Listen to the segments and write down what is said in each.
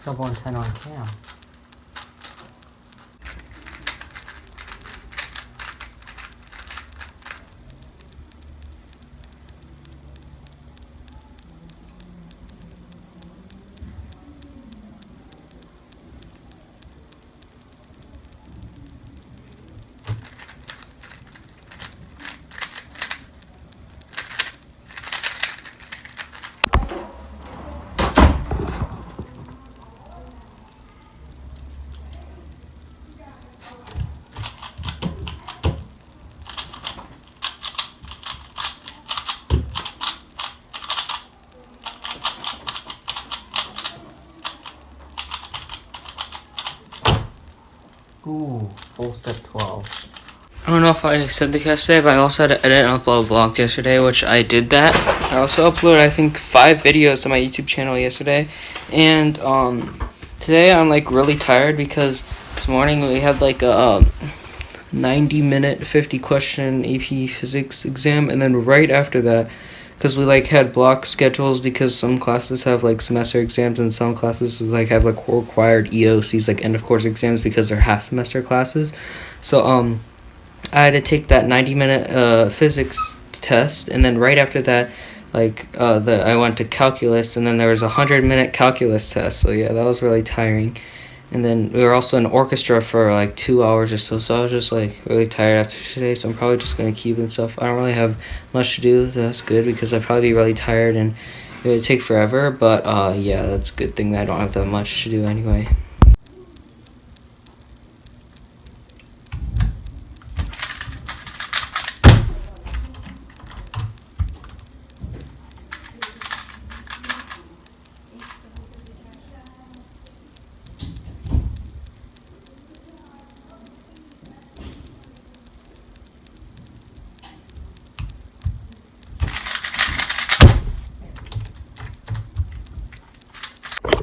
Double antenna on cam. Ooh, full step 12. I don't know if I said this yesterday, but I also had to edit and upload vlogs yesterday, which I did that. I also uploaded, I think, 5 videos to my YouTube channel yesterday. And today I'm like really tired because this morning we had like a 90-minute 50-question AP Physics exam, and then right after that, because we like had block schedules because some classes have like semester exams and some classes like have like required EOCs, like end of course exams, because they're half semester classes. So I had to take that 90-minute physics test, and then right after that, I went to calculus, and then there was a 100-minute calculus test. So yeah, that was really tiring. And then we were also in orchestra for like 2 hours or so. So I was just like really tired after today. So I'm probably just gonna keep and stuff. I don't really have much to do. That's good because I'd probably be really tired and it would take forever. But yeah, that's a good thing that I don't have that much to do anyway.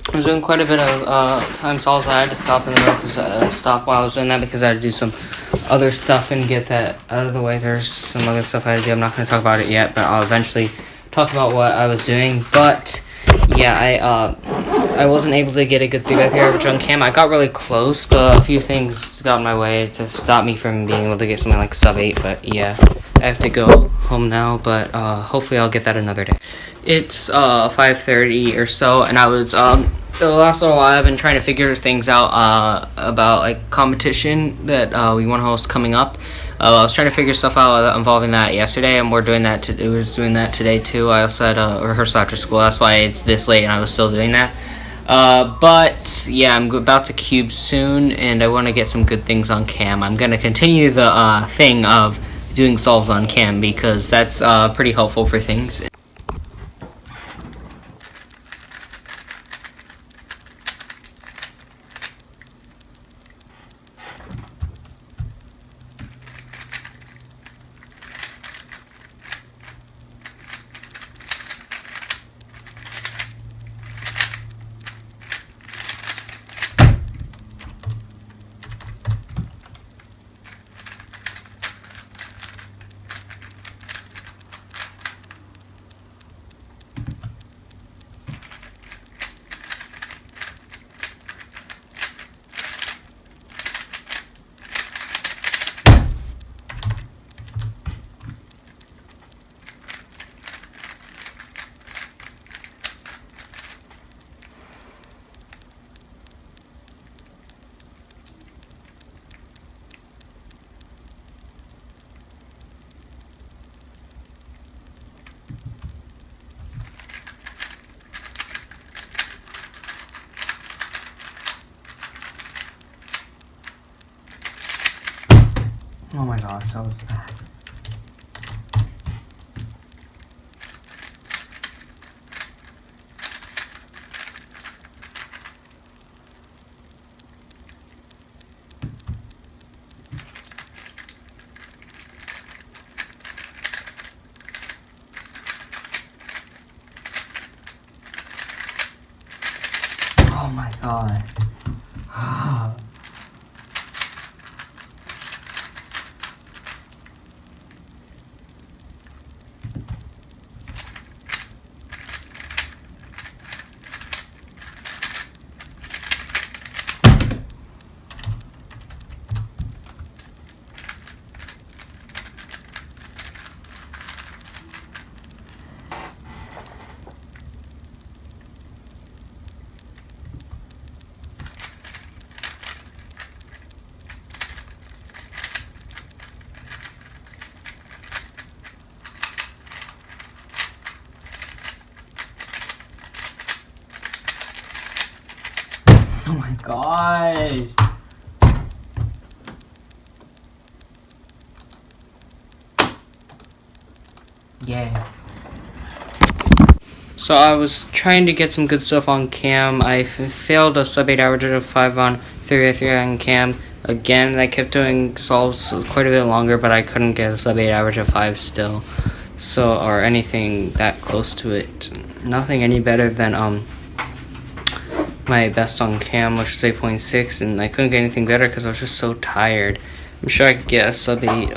I was doing quite a bit of time solves, but I had to stop in the middle because stop while I was doing that because I had to do some other stuff and get that out of the way. There's some other stuff I had to do. I'm not going to talk about it yet, but I'll eventually talk about what I was doing. But yeah, I wasn't able to get a good 3x3 average on cam. I got really close, but a few things got in my way to stop me from being able to get something like sub 8. But yeah, I have to go home now, but hopefully I'll get that another day. It's 5:30 or so, and I was the last little while I've been trying to figure things out about like competition that we want to host coming up. I was trying to figure stuff out involving that yesterday, and we're doing that. It was doing that today too. I also had a rehearsal after school. That's why it's this late, and I was still doing that. But yeah, I'm about to cube soon, and I want to get some good things on cam. I'm gonna continue the thing of doing solves on cam because that's pretty helpful for things. Oh my gosh, that was bad. Oh my god. Oh my gosh. Yeah. So I was trying to get some good stuff on cam. I failed a sub 8 average of 5 on 3x3 on cam again, and I kept doing solves quite a bit longer, but I couldn't get a sub 8 average of 5 still. So, or anything that close to it. Nothing any better than my best on cam, which is 8.6, and I couldn't get anything better because I was just so tired. I'm sure I could get a sub 8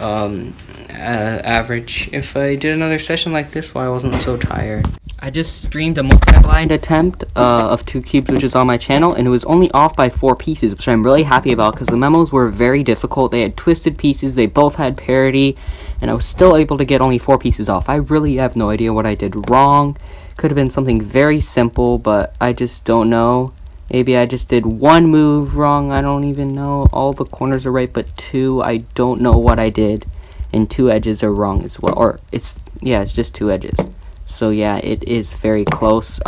average if I did another session like this while I wasn't so tired. I just streamed a multi-blind attempt of 2 cubes, which is on my channel, and it was only off by 4 pieces, which I'm really happy about because the memos were very difficult. They had twisted pieces, they both had parity, and I was still able to get only 4 pieces off. I really have no idea what I did wrong. Could have been something very simple, but I just don't know. Maybe I just did 1 move wrong, I don't even know. All the corners are right, but 2, I don't know what I did. And 2 edges are wrong as well, or it's just 2 edges. So yeah, it is very close.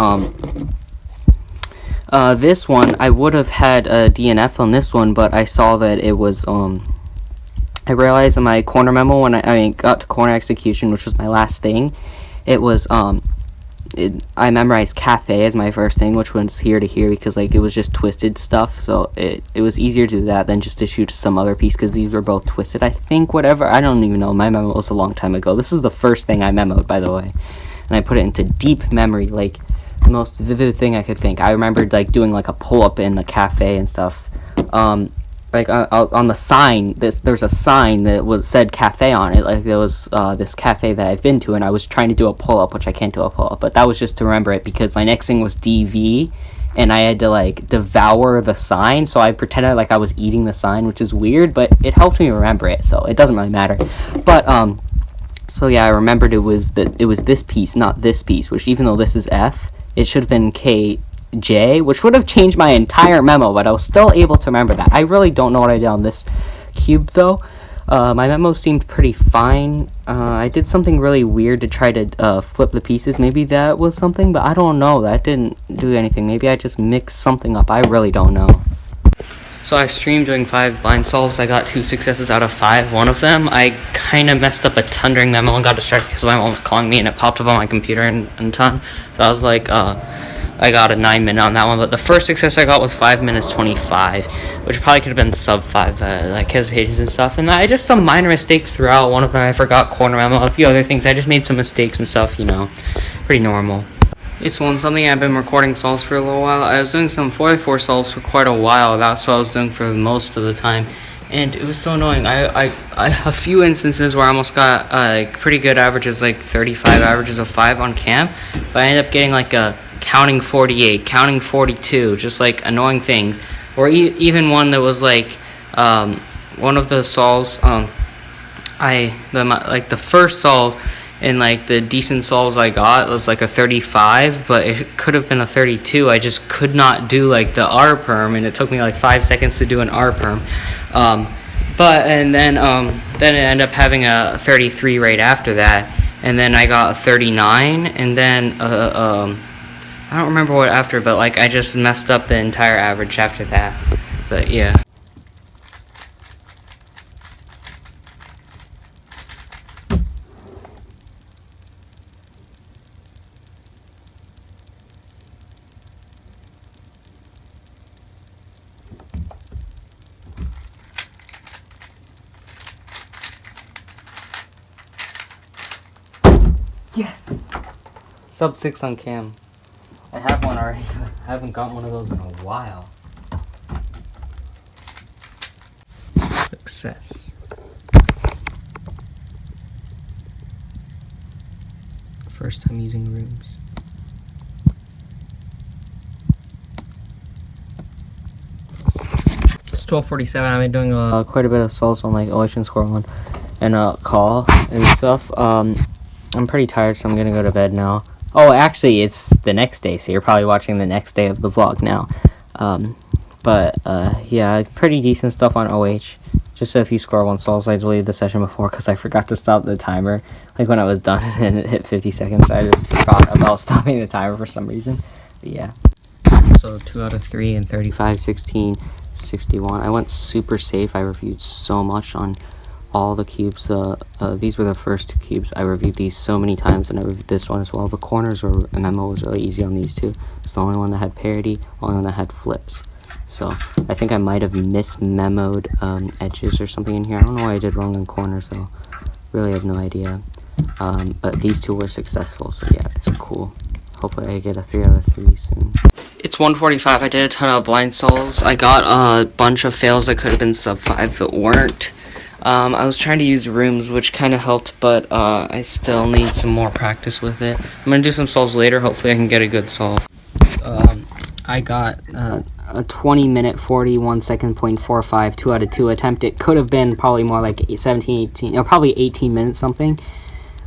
This one, I would have had a DNF on this one, but I saw that it was, I realized in my corner memo when I got to corner execution, which was my last thing, it was, I memorized cafe as my first thing, which was here to here, because like it was just twisted stuff, so it was easier to do that than just to shoot some other piece, because these were both twisted, I think, whatever, I don't even know, my memo was a long time ago. This is the first thing I memoed, by the way, and I put it into deep memory, like the most vivid thing I could think. I remembered like doing like a pull-up in the cafe and stuff, like on the sign, there's a sign that said cafe on it, like there was this cafe that I've been to, and I was trying to do a pull-up, which I can't do a pull-up, but that was just to remember it, because my next thing was DV, and I had to like devour the sign, so I pretended like I was eating the sign, which is weird, but it helped me remember it, so it doesn't really matter. But so yeah, I remembered it was this piece, not this piece, which even though this is F, it should have been KJ, which would have changed my entire memo, but I was still able to remember that. I really don't know what I did on this cube, though. My memo seemed pretty fine. I did something really weird to try to flip the pieces. Maybe that was something, but I don't know. That didn't do anything. Maybe I just mixed something up. I really don't know. So I streamed doing 5 blind solves. I got 2 successes out of 5. One of them, I kind of messed up a ton during memo and got distracted because my mom was calling me and it popped up on my computer and a ton. So I was like, I got a 9-minute on that one, but the first success I got was 5 minutes 25, which probably could have been sub 5, like hesitations and stuff. And I just some minor mistakes throughout. One of them I forgot corner memo, a few other things. I just made some mistakes and stuff, you know, pretty normal. It's something I've been recording solves for a little while. I was doing some 4x4 solves for quite a while. That's what I was doing for most of the time, and it was so annoying. I a few instances where I almost got like pretty good averages, like 35 averages of 5 on cam, but I ended up getting like a counting 48, counting 42, just like annoying things. Or even one that was like one of the solves. The first solve. And like the decent solves I got was like a 35, but it could have been a 32. I just could not do like the R perm, and it took me like 5 seconds to do an R perm. Then it ended up having a 33 right after that, and then I got a 39, and then I don't remember what after, but like I just messed up the entire average after that. But yeah. Yes! Sub 6 on cam. I have one already, but I haven't got one of those in a while. Success. First time using rooms. It's 12:47. I've been doing quite a bit of solves on like election score one and call and stuff. I'm pretty tired, so I'm gonna go to bed now. Oh, actually, it's the next day, so you're probably watching the next day of the vlog now. Yeah, pretty decent stuff on OH. Just a few score 1 solves. I deleted the session before because I forgot to stop the timer. Like when I was done and it hit 50 seconds, I just forgot about stopping the timer for some reason. But yeah. So 2 out of 3 and 35, 16, 61. I went super safe. I reviewed so much on all the cubes. These were the first 2 cubes. I reviewed these so many times, and I reviewed this one as well. The corners were, a memo was really easy on these 2. It's the only one that had parity, only one that had flips. So I think I might have mismemoed edges or something in here. I don't know what I did wrong in corners though. Really have no idea. But these 2 were successful, so yeah, it's cool. Hopefully I get a 3 out of 3 soon. It's 1:45. I did a ton of blind solves. I got a bunch of fails that could have been sub 5 but weren't. I was trying to use rooms, which kind of helped, but I still need some more practice with it. I'm going to do some solves later. Hopefully I can get a good solve. I got a 20-minute, 41-second.45, 2 out of 2 attempt. It could have been probably more like 17, 18, or probably 18 minutes something,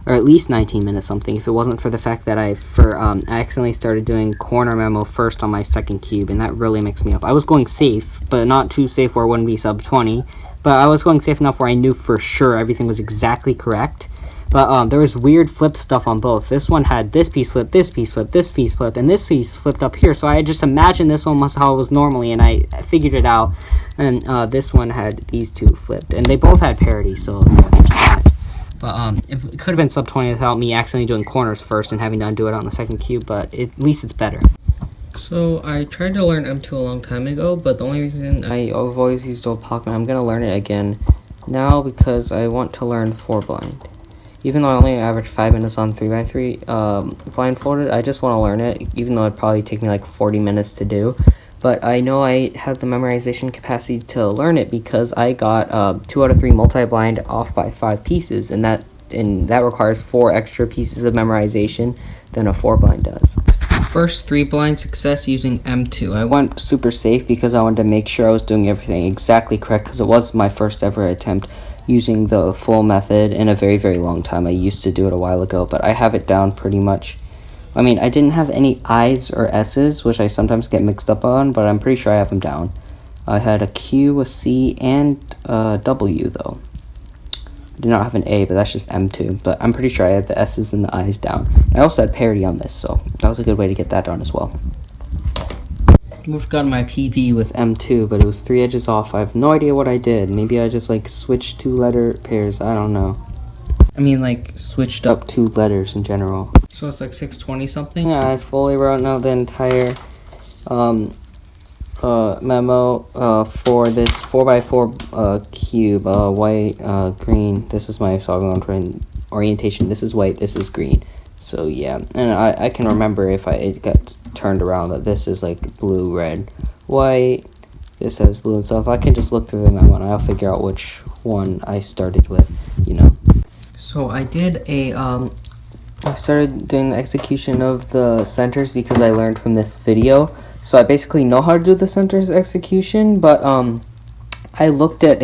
or at least 19 minutes something, if it wasn't for the fact that I accidentally started doing corner memo first on my second cube, and that really mixed me up. I was going safe, but not too safe where it wouldn't be sub 20, but I was going safe enough where I knew for sure everything was exactly correct. But there was weird flip stuff on both. This one had this piece flipped, this piece flipped, this piece flipped, and this piece flipped up here. So I just imagined this one was how it was normally, and I figured it out. And this one had these 2 flipped, and they both had parity, so yeah, there's that. But it could have been sub 20 without me accidentally doing corners first and having to undo it on the second cube, but at least it's better. So I tried to learn M2 a long time ago, but the only reason I've always used dual Pokemon, I'm going to learn it again now because I want to learn 4 blind. Even though I only average 5 minutes on 3x3 blindfolded, I just want to learn it, even though it'd probably take me like 40 minutes to do. But I know I have the memorization capacity to learn it because I got 2 out of 3 multi-blind off by 5 pieces, and that requires 4 extra pieces of memorization than a 4 blind does. First 3 blind success using M2. I went super safe because I wanted to make sure I was doing everything exactly correct because it was my first ever attempt using the full method in a very, very long time. I used to do it a while ago, but I have it down pretty much. I mean, I didn't have any I's or S's, which I sometimes get mixed up on, but I'm pretty sure I have them down. I had a Q, a C, and a W, though. I did not have an A, but that's just M2, but I'm pretty sure I had the S's and the I's down. I also had parity on this, so that was a good way to get that done as well. I would have gotten my PB with M2, but it was 3 edges off. I have no idea what I did. Maybe I just, like, switched 2 letter pairs. I don't know. I mean, like, switched up 2 letters in general. So it's like 620 something? Yeah, I fully wrote out the entire memo for this 4x4 cube. White, green. This is my solving orientation. This is white, this is green. So yeah, and I can remember if it got turned around that this is like blue, red, white, this has blue and stuff. I can just look through the memo and I'll figure out which one I started with, you know. So I did I started doing the execution of the centers because I learned from this video. So I basically know how to do the centers execution, but I looked at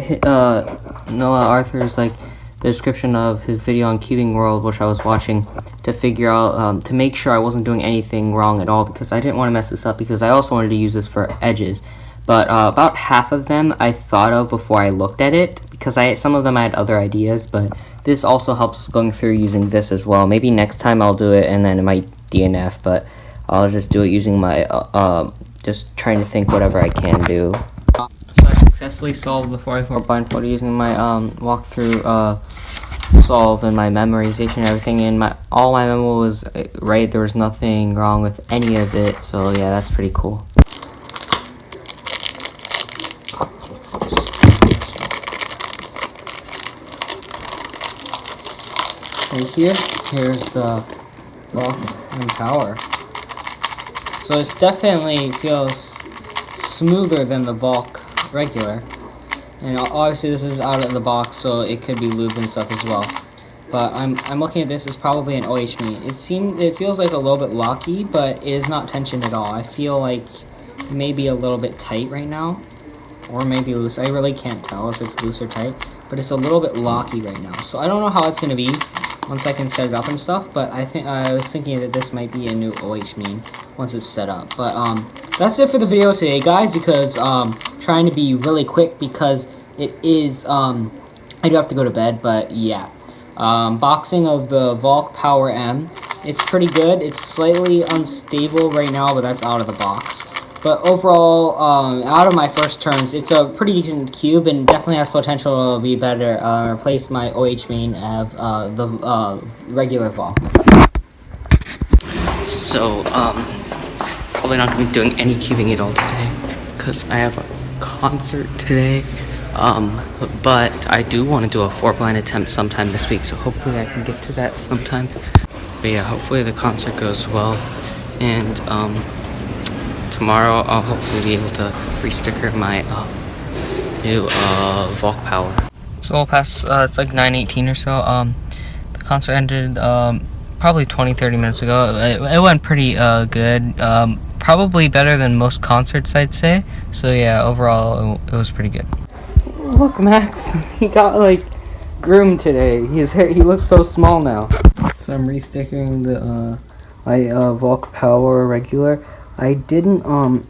Noah Arthur's like the description of his video on Cubing World, which I was watching, to figure out, to make sure I wasn't doing anything wrong at all, because I didn't want to mess this up, because I also wanted to use this for edges. But about half of them I thought of before I looked at it, because some of them I had other ideas, but this also helps going through using this as well. Maybe next time I'll do it and then it might DNF, but I'll just do it using my, just trying to think whatever I can do. So I successfully solved the 4x4 blindfold using my walkthrough solve and my memorization and everything, and all my memo was right. There was nothing wrong with any of it, so yeah, that's pretty cool. And here's the bulk and power. So it definitely feels smoother than the bulk regular. And obviously this is out of the box, so it could be lube and stuff as well. But I'm looking at this as probably an OH meat. It feels like a little bit locky, but it is not tensioned at all. I feel like maybe a little bit tight right now, or maybe loose. I really can't tell if it's loose or tight, but it's a little bit locky right now. So I don't know how it's gonna be once I can set it up and stuff, but I was thinking that this might be a new OH mean once it's set up. But that's it for the video today, guys, because trying to be really quick because it is I do have to go to bed. But yeah, boxing of the Volk Power M. It's pretty good. It's slightly unstable right now, but that's out of the box. But overall, out of my first turns, it's a pretty decent cube and definitely has potential to be better. Replace my OH main of the regular Vol. So, probably not going to be doing any cubing at all today because I have a concert today. But I do want to do a 4-blind attempt sometime this week, so hopefully I can get to that sometime. But yeah, hopefully the concert goes well, and tomorrow I'll hopefully be able to re-sticker my new Volk Power. So we'll pass, it's like 9:18 or so. The concert ended probably 20-30 minutes ago. It went pretty good. Probably better than most concerts, I'd say. So yeah, overall it was pretty good. Look, Max, he got like groomed today. He looks so small now. So I'm re-stickering the my Volk Power regular. I don't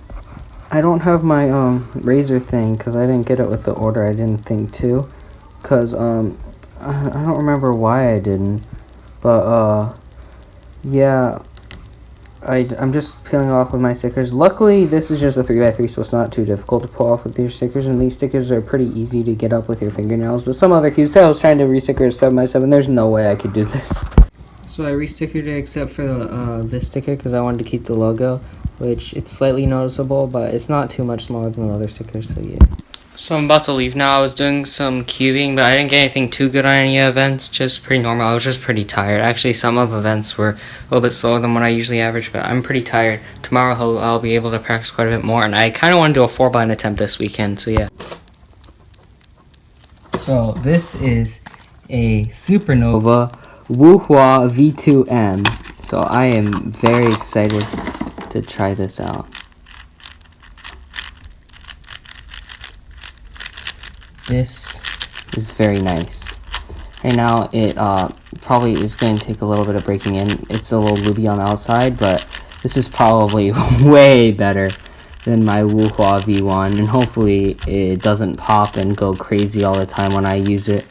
have my razor thing because I didn't get it with the order. I didn't think to, because I don't remember why I didn't, but yeah, I'm just peeling off with my stickers. Luckily this is just a 3x3, so it's not too difficult to pull off with your stickers, and these stickers are pretty easy to get up with your fingernails. But some other cubes, say I was trying to re-sticker a 7x7, there's no way I could do this. So I re-stickered it except for this sticker because I wanted to keep the logo, which it's slightly noticeable, but it's not too much smaller than the other stickers, so yeah. So I'm about to leave now. I was doing some cubing, but I didn't get anything too good on any events, just pretty normal. I was just pretty tired. Actually, some of the events were a little bit slower than what I usually average, but I'm pretty tired. Tomorrow I'll be able to practice quite a bit more, and I kind of want to do a 4-blind attempt this weekend, so yeah. So this is a Supernova Wuhua V2M. So I am very excited to try this out. This is very nice. Right now it probably is going to take a little bit of breaking in. It's a little looby on the outside, but this is probably way better than my Wuhua V1, and hopefully it doesn't pop and go crazy all the time when I use it.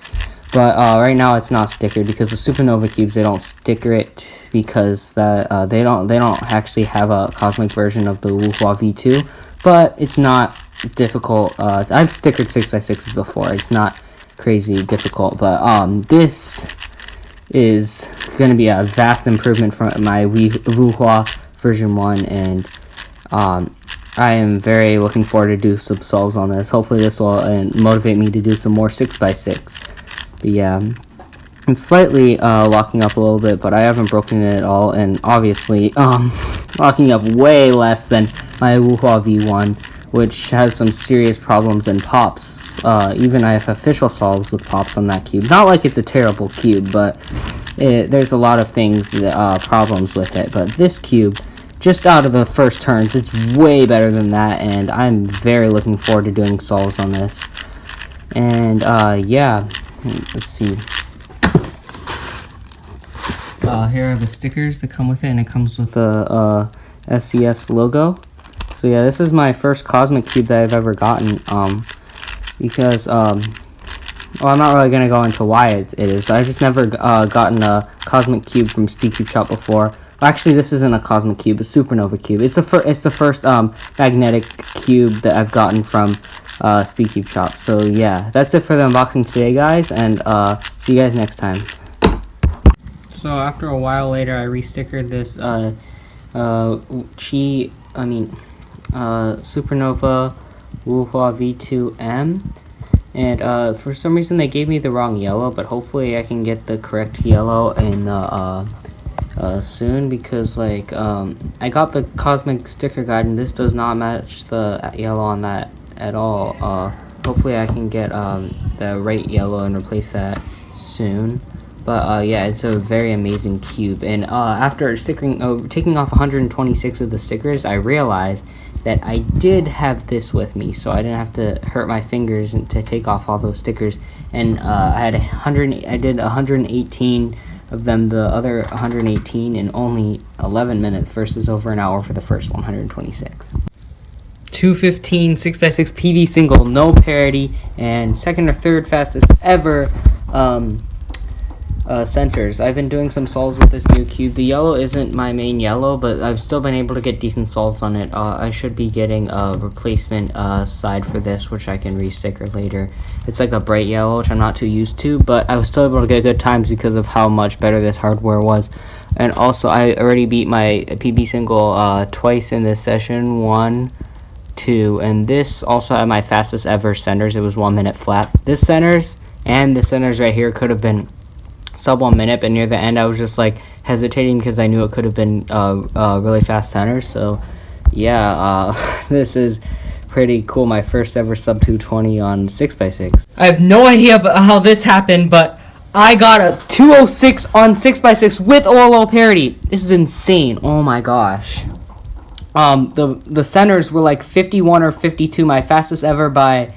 But right now it's not stickered because the Supernova cubes, they don't sticker it because that they don't actually have a cosmic version of the Wuhua V2. But it's not difficult. I've stickered 6x6s before. It's not crazy difficult. But this is going to be a vast improvement from my Wuhua version 1, and I am very looking forward to do some solves on this. Hopefully this will motivate me to do some more 6x6. But yeah, it's slightly locking up a little bit, but I haven't broken it at all, and obviously locking up way less than my Wuhua V1, which has some serious problems and pops. Even I have official solves with pops on that cube. Not like it's a terrible cube, but there's a lot of things that, problems with it. But this cube, just out of the first turns, it's way better than that, and I'm very looking forward to doing solves on this. And yeah, let's see. Here are the stickers that come with it, and it comes with the SCS logo. So yeah, this is my first Cosmic Cube that I've ever gotten, because, well, I'm not really going to go into why it is, but I've just never gotten a Cosmic Cube from SpeedCube Shop before. Well, actually, this isn't a Cosmic Cube, a Supernova Cube. It's the first magnetic cube that I've gotten from SpeedCube Shop. So yeah, that's it for the unboxing today, guys, and see you guys next time. So after a while later, I re-stickered this Supernova Wuhua V2M, and for some reason they gave me the wrong yellow, but hopefully I can get the correct yellow in soon, because like I got the Cosmic sticker guide and this does not match the yellow on that at all. Hopefully I can get the right yellow and replace that soon. But yeah, it's a very amazing cube, and after taking off 126 of the stickers, I realized that I did have this with me, so I didn't have to hurt my fingers to take off all those stickers. And I did 118 of them, the other 118 in only 11 minutes versus over an hour for the first 126. 215 6x6 PV single, no parity, and second or third fastest ever centers. I've been doing some solves with this new cube. The yellow isn't my main yellow, but I've still been able to get decent solves on it. I should be getting a replacement side for this, which I can resticker later. It's like a bright yellow, which I'm not too used to, but I was still able to get good times because of how much better this hardware was. And also, I already beat my PB single twice in this session, 1, 2, and this also had my fastest ever centers. It was 1 minute flat. This centers and the centers right here could have been sub 1 minute, but near the end I was just like hesitating because I knew it could have been really fast centers. So yeah, this is pretty cool. My first ever sub 220 on 6x6. I have no idea about how this happened, but I got a 206 on 6x6 with OLO parity. This is insane. Oh my gosh. The centers were like 51 or 52, my fastest ever by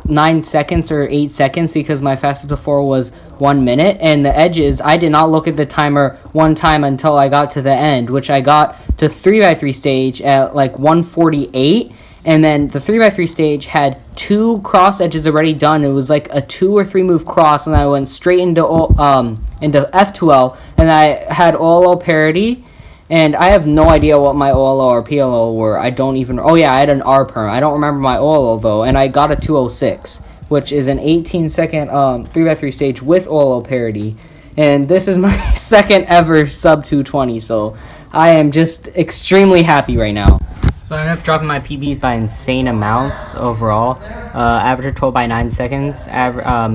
9 seconds or 8 seconds, because my fastest before was 1 minute. And the edges, I did not look at the timer one time until I got to the end, which I got to 3x3 stage at like 148. And then the 3x3 stage had 2 cross edges already done. It was like a 2 or 3 move cross, and I went straight into F2L, and I had OLO parity. And I have no idea what my OLO or PLO were. I don't even... Oh, yeah, I had an R perm. I don't remember my OLO, though. And I got a 206, which is an 18-second 3x3 stage with OLO parity. And this is my second ever sub 220, so I am just extremely happy right now. So I ended up dropping my PBs by insane amounts overall. Average of 12 by 9 seconds.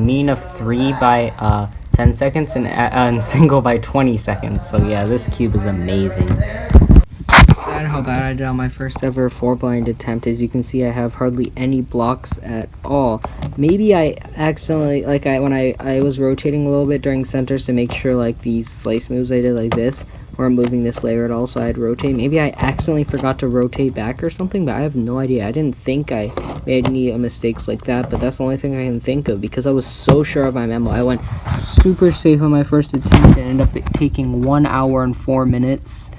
Mean of 3 by... 10 seconds and single by 20 seconds. So yeah, this cube is amazing. Sad how bad I did on my first ever 4-blind attempt. As you can see, I have hardly any blocks at all. Maybe I accidentally, like when I was rotating a little bit during centers to make sure like these slice moves I did like this weren't moving this layer at all, so I'd rotate. Maybe I accidentally forgot to rotate back or something, but I have no idea. I didn't think I made any mistakes like that, but that's the only thing I can think of because I was so sure of my memo. I went super safe on my first attempt and ended up taking 1 hour and 4 minutes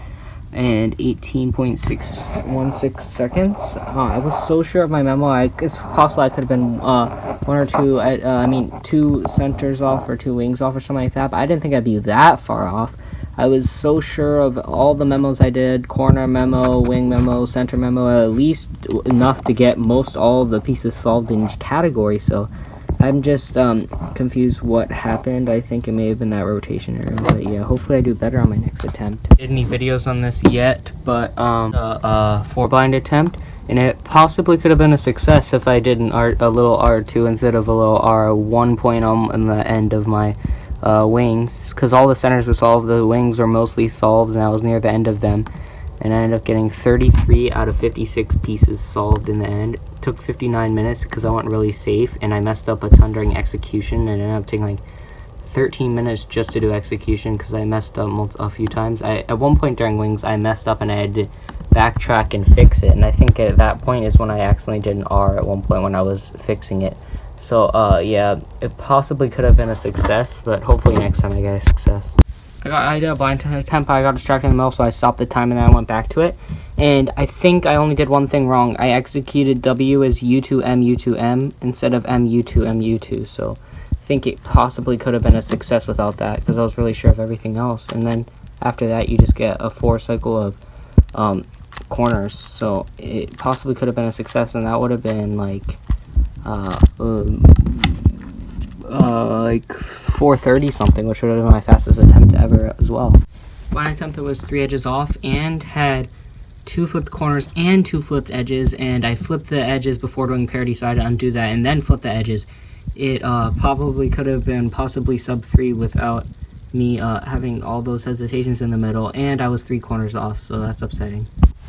and 18.616 seconds. I was so sure of my memo. It's possible I could have been 1 or 2, 2 centers off or 2 wings off or something like that, but I didn't think I'd be that far off. I was so sure of all the memos I did, corner memo, wing memo, center memo, at least enough to get most all of the pieces solved in each category, so I'm just confused what happened. I think it may have been that rotation error, but yeah, hopefully I do better on my next attempt. Did any videos on this yet, but 4-blind attempt, and it possibly could have been a success if I did a little R2 instead of a little R1 in the end of my wings, because all the centers were solved. The wings were mostly solved, and I was near the end of them, and I ended up getting 33 out of 56 pieces solved in the end. It took 59 minutes because I went really safe, and I messed up a ton during execution, and it ended up taking like 13 minutes just to do execution because I messed up a few times. At one point during wings, I messed up and I had to backtrack and fix it, and I think at that point is when I accidentally did an R at one point when I was fixing it. So, yeah, it possibly could have been a success, but hopefully next time I get a success. I did a blind attempt, I got distracted in the middle, so I stopped the time and then I went back to it. And I think I only did one thing wrong. I executed W as U2M, U2M instead of M, U2, M, U2. So I think it possibly could have been a success without that, because I was really sure of everything else. And then after that, you just get a 4 cycle of corners. So it possibly could have been a success, and that would have been like 430 something, which would have been my fastest attempt ever as well. My attempt was 3 edges off and had 2 flipped corners and 2 flipped edges, and I flipped the edges before doing parity, so I had to undo that and then flip the edges. It probably could have been possibly sub 3 without me having all those hesitations in the middle, and I was 3 corners off, so that's upsetting.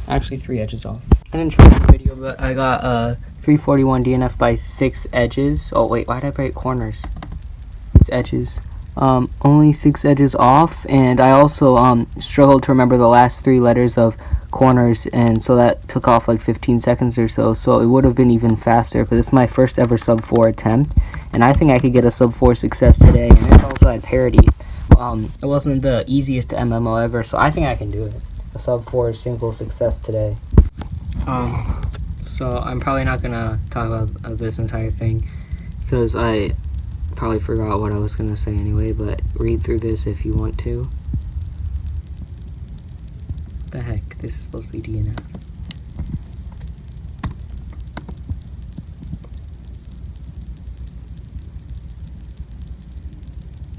Actually 3 edges off. I didn't show you the video, but I got 341 DNF by 6 edges. Oh wait, why did I break corners? It's edges. Only 6 edges off, and I also struggled to remember the last 3 letters of corners, and so that took off like 15 seconds or so, so it would have been even faster. But this is my first ever sub 4 attempt, and I think I could get a sub 4 success today, and it's also at parity. It wasn't the easiest MMO ever, so I think I can do it. A sub 4 single success today. So I'm probably not gonna talk about this entire thing because I Probably forgot what I was gonna say anyway, but read through this if you want to. What the heck? This is supposed to be DNF.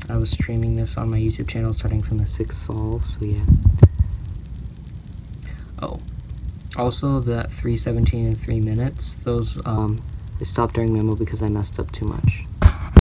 I was streaming this on my YouTube channel starting from the 6th solve, so yeah. Oh. Also, that 3:17 and 3 minutes, those, I stopped during memo because I messed up too much.